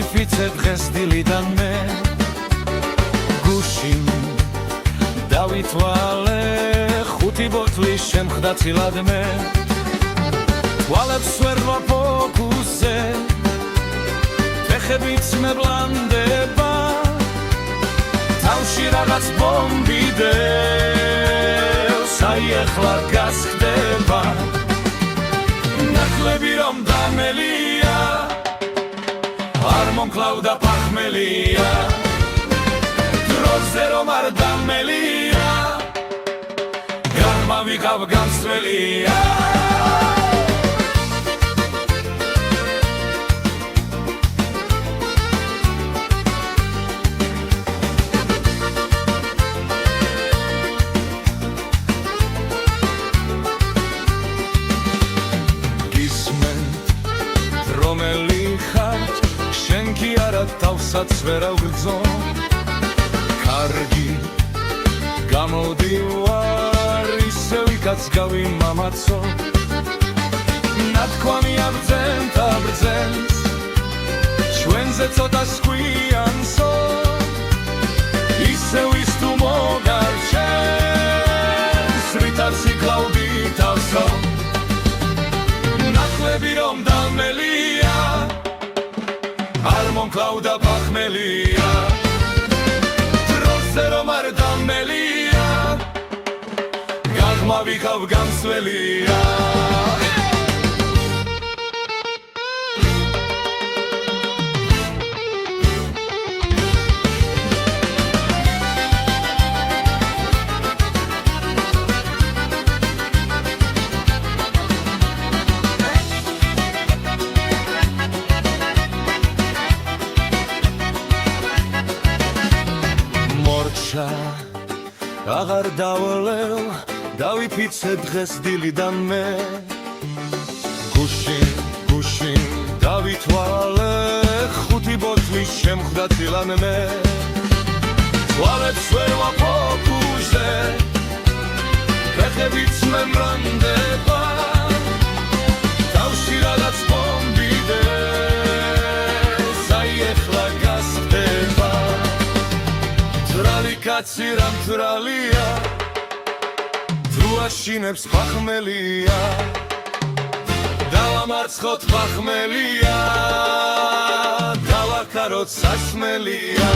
დავიფიცე დღეს დილიდან მე გუშინ დავითვალე ხუთი ბოთლი შემხდა წილად მე თვალებს ვერ ვაფოკუსე ფეხებიც მევლანდება თავში რაღაც ბომბი დევს აი ახლა გასხდება ნაკლები რომ დამელია არ მომკლავდა ფახმელია დროზე რომ არ დამელია გამავიღავ განსველია რომელი ხარ შენ კი არა თავსაც ვერ ავგრძო კარგი გამოდივარ ისევ იქაც გავიმამაცო ნათქვამი აბრძენ თაბრძენს ჩვენზე ცოტა სკვიანსო ისევ ის თუ მოგარჩენს რითაც იკლავდი თავსო ნაკლები რომ დამელია არ მომკლავდა ფახმელია დროზე რომ არ დამელია გამავიღავ განსველია აღარ დავალევ დავიფიცე დღეს დილიდან მე გუშინ დავითვალე ხუთი ბოთლი შემხდა წილად მე თვალებს ვერ ვაფოკუსე ფეხებიც მემრანდება თავში რაღაც ბომბი დევს აი ახლა გასხდება კაცი რა მთვრალია თუ აშინებს ფახმელია დავამარცხოთ ფახმელია დავაქაროთ სასმელია